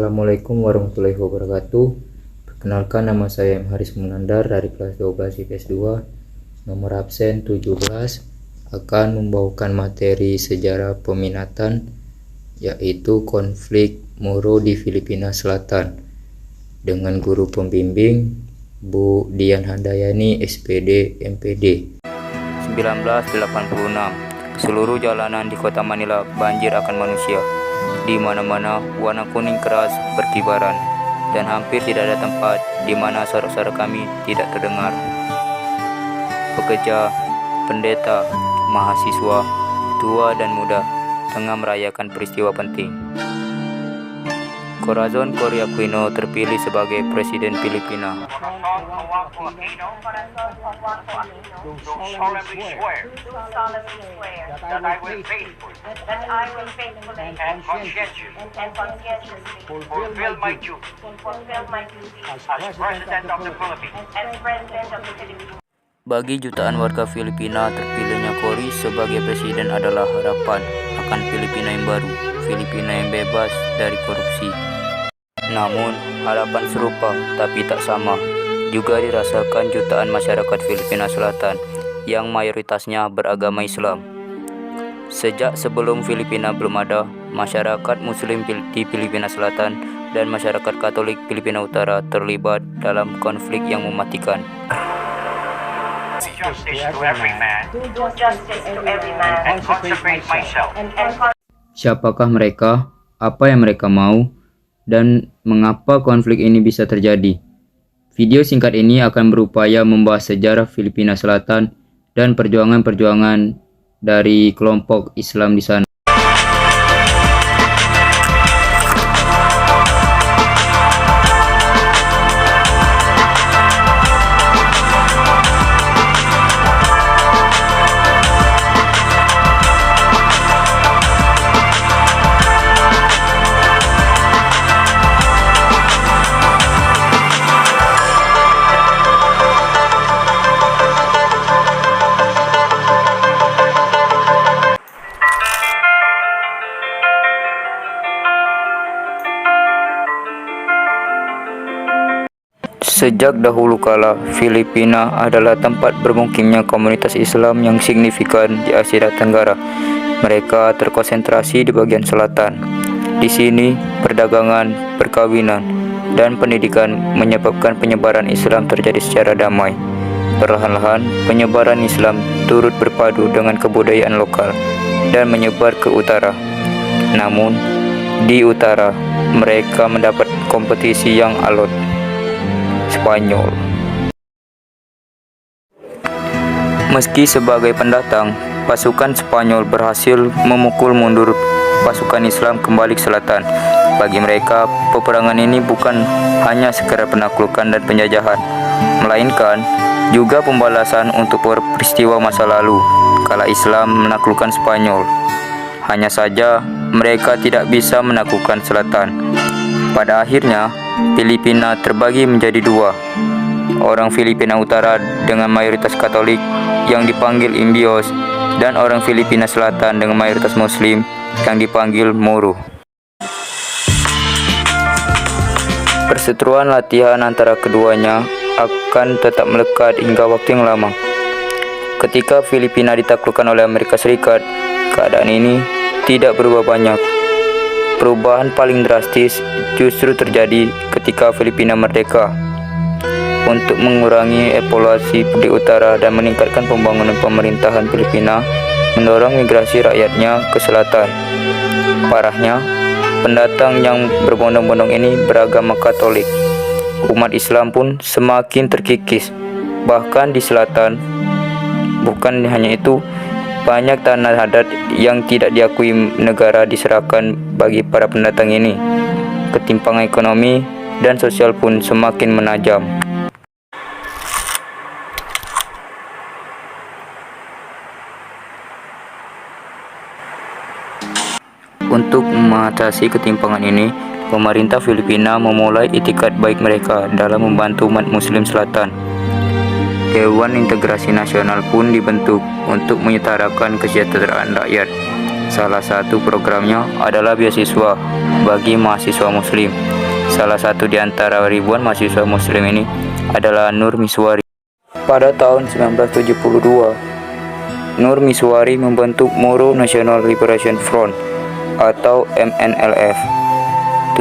Assalamualaikum warahmatullahi wabarakatuh. Perkenalkan, nama saya M. Haris Munandar dari kelas 12 IPS 2, nomor absen 17, akan membawakan materi sejarah peminatan, yaitu konflik Moro di Filipina Selatan, dengan guru pembimbing Bu Dian Handayani, SPD, MPD. 1986, seluruh jalanan di kota Manila banjir akan manusia. Di mana-mana warna kuning keras berkibaran, dan hampir tidak ada tempat di mana sorak-sorak kami tidak terdengar. Pekerja, pendeta, mahasiswa, tua dan muda tengah merayakan peristiwa penting. Corazon Cory Aquino terpilih sebagai Presiden Filipina. Do solemnly swear that I will faithfully and conscientiously fulfill my duty as President of the Philippines. Bagi jutaan warga Filipina, terpilihnya Cory sebagai presiden adalah harapan akan Filipina yang baru, Filipina yang bebas dari korupsi. Namun, harapan serupa tapi tak sama juga dirasakan jutaan masyarakat Filipina Selatan yang mayoritasnya beragama Islam. Sejak sebelum Filipina belum ada, masyarakat Muslim di Filipina Selatan dan masyarakat Katolik Filipina Utara terlibat dalam konflik yang mematikan. Siapakah mereka? Apa yang mereka mau? Dan mengapa konflik ini bisa terjadi? Video singkat ini akan berupaya membahas sejarah Filipina Selatan dan perjuangan-perjuangan dari kelompok Islam di sana. Sejak dahulu kala, Filipina adalah tempat bermukimnya komunitas Islam yang signifikan di Asia Tenggara. Mereka terkonsentrasi di bagian selatan. Di sini, perdagangan, perkawinan, dan pendidikan menyebabkan penyebaran Islam terjadi secara damai. Perlahan-lahan, penyebaran Islam turut berpadu dengan kebudayaan lokal dan menyebar ke utara. Namun, di utara, mereka mendapat kompetisi yang alot. Spanyol. Meski sebagai pendatang, pasukan Spanyol berhasil memukul mundur pasukan Islam kembali ke selatan. Bagi mereka, peperangan ini bukan hanya sekadar penaklukan dan penjajahan, melainkan juga pembalasan untuk peristiwa masa lalu kala Islam menaklukkan Spanyol. Hanya saja, mereka tidak bisa menaklukkan selatan. Pada akhirnya, Filipina terbagi menjadi dua. Orang Filipina Utara dengan mayoritas Katolik yang dipanggil Indios, dan orang Filipina Selatan dengan mayoritas Muslim yang dipanggil Moro. Perseteruan latihan antara keduanya akan tetap melekat hingga waktu yang lama. Ketika Filipina ditaklukkan oleh Amerika Serikat, keadaan ini tidak berubah banyak. Perubahan paling drastis justru terjadi ketika Filipina merdeka. Untuk mengurangi populasi di utara dan meningkatkan pembangunan pemerintahan Filipina, mendorong migrasi rakyatnya ke selatan. Parahnya, pendatang yang berbondong-bondong ini beragama Katolik. Umat Islam pun semakin terkikis. Bahkan di selatan, bukan hanya itu, banyak tanah adat yang tidak diakui negara diserahkan bagi para pendatang ini. Ketimpangan ekonomi dan sosial pun semakin menajam. Untuk mengatasi ketimpangan ini, pemerintah Filipina memulai itikad baik mereka dalam membantu umat Muslim Selatan. Dewan Integrasi Nasional pun dibentuk untuk menyetarakan kesejahteraan rakyat. Salah satu programnya adalah beasiswa bagi mahasiswa muslim. Salah satu di antara ribuan mahasiswa muslim ini adalah Nur Miswari. Pada tahun 1972, Nur Miswari membentuk Moro National Liberation Front atau MNLF.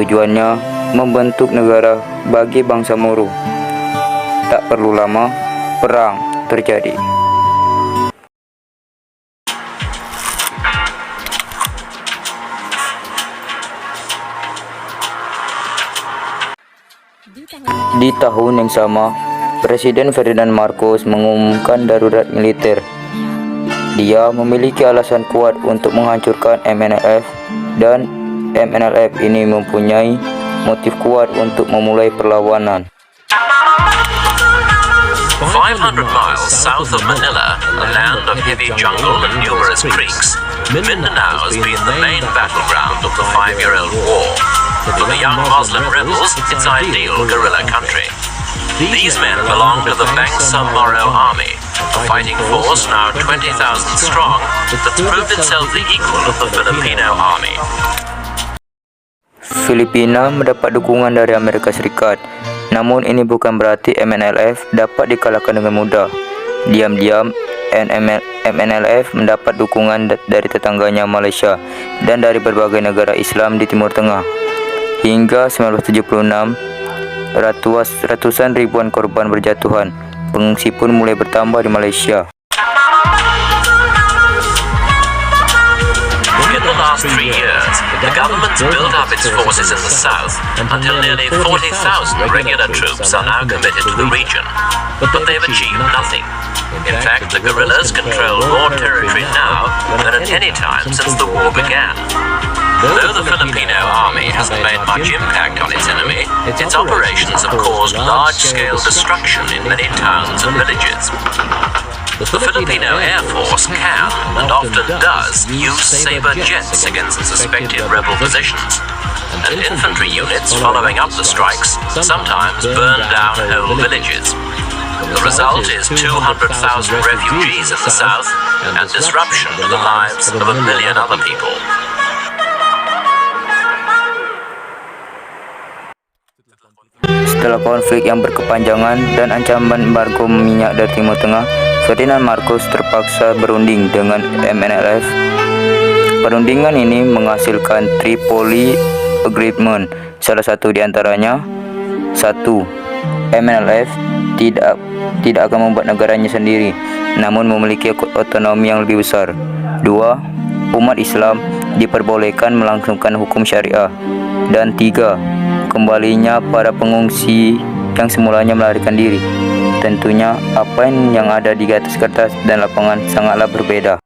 Tujuannya membentuk negara bagi bangsa Moro. Tak perlu lama, perang terjadi. Di tahun yang sama, Presiden Ferdinand Marcos mengumumkan darurat militer. Dia memiliki alasan kuat untuk menghancurkan MNLF, dan MNLF ini mempunyai motif kuat untuk memulai perlawanan. 500 miles south of Manila, a land of heavy jungle and numerous creeks, Mindanao has been the main battleground of the 5-year-old war. For the young Muslim rebels, it's ideal guerrilla country. These men belong to the Bangsamoro Army, a fighting force now 20,000 strong that's proved itself the equal of the Filipino Army. Filipina mendapat dukungan dari Amerika Serikat, namun ini bukan berarti MNLF dapat dikalahkan dengan mudah. Diam-diam, MNLF mendapat dukungan dari tetangganya Malaysia dan dari berbagai negara Islam di Timur Tengah. Hingga 1976, ratusan ribuan korban berjatuhan. Pengungsi pun mulai bertambah di Malaysia. In the last 3 years, the government's built up its forces in the south until nearly 40,000 regular troops are now committed to the region. But they've achieved nothing. In fact, the guerrillas control more territory now than at any time since the war began. Though the Filipino army hasn't made much impact on its enemy, its operations have caused large-scale destruction in many towns and villages. The Filipino Air Force can, and often does, use Sabre jets against suspected rebel positions. And infantry units following up the strikes sometimes burn down whole villages. The result is 200,000 refugees in the south and disruption to the lives of 1 million other people. Setelah konflik yang berkepanjangan dan ancaman embargo minyak dari Timur Tengah, Ferdinand Marcos terpaksa berunding dengan MNLF. Perundingan ini menghasilkan Tripoli Agreement. Salah satu di antaranya, 1. MNLF tidak akan membuat negaranya sendiri, namun memiliki otonomi yang lebih besar. 2. Umat Islam diperbolehkan melangsungkan hukum syariah. Dan 3. Kembalinya para pengungsi yang semulanya melarikan diri. Tentunya apa yang ada di atas kertas dan lapangan sangatlah berbeda.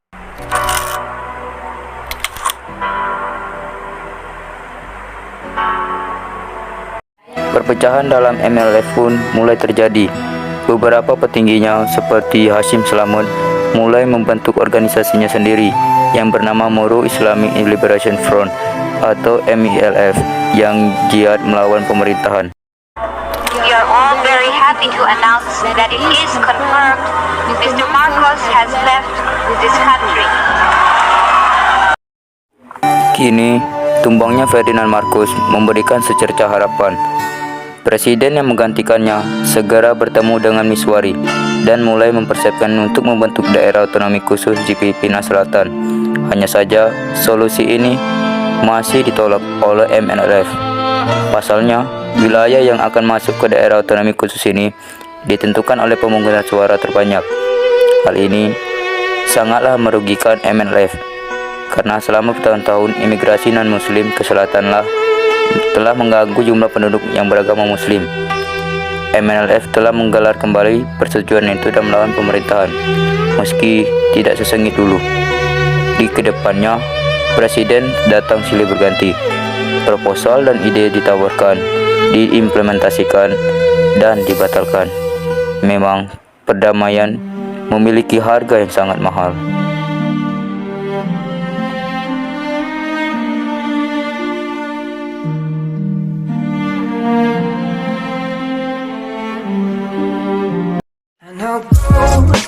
Perpecahan dalam MNLF pun mulai terjadi. Beberapa petingginya seperti Hashim Selamat mulai membentuk organisasinya sendiri yang bernama Moro Islamic Liberation Front atau MILF yang jihad melawan pemerintahan. We are all very happy to announce that it is confirmed Mr. Marcos has left this country. Kini, tumbangnya Ferdinand Marcos memberikan secercah harapan. Presiden yang menggantikannya segera bertemu dengan Miswari dan mulai mempersiapkan untuk membentuk daerah otonomi khusus di Filipina Selatan. Hanya saja, solusi ini masih ditolak oleh MNLF. Pasalnya, wilayah yang akan masuk ke daerah otonomi khusus ini ditentukan oleh pemungutan suara terbanyak. Hal ini sangatlah merugikan MNLF karena selama bertahun-tahun imigrasi non-muslim ke selatan telah mengganggu jumlah penduduk yang beragama muslim. MNLF telah menggelar kembali persetujuan itu dan melawan pemerintahan, meski tidak sesengit dulu. Di kedepannya, Presiden datang silih berganti. Proposal dan ide ditawarkan, diimplementasikan, dan dibatalkan. Memang perdamaian memiliki harga yang sangat mahal. And I'll go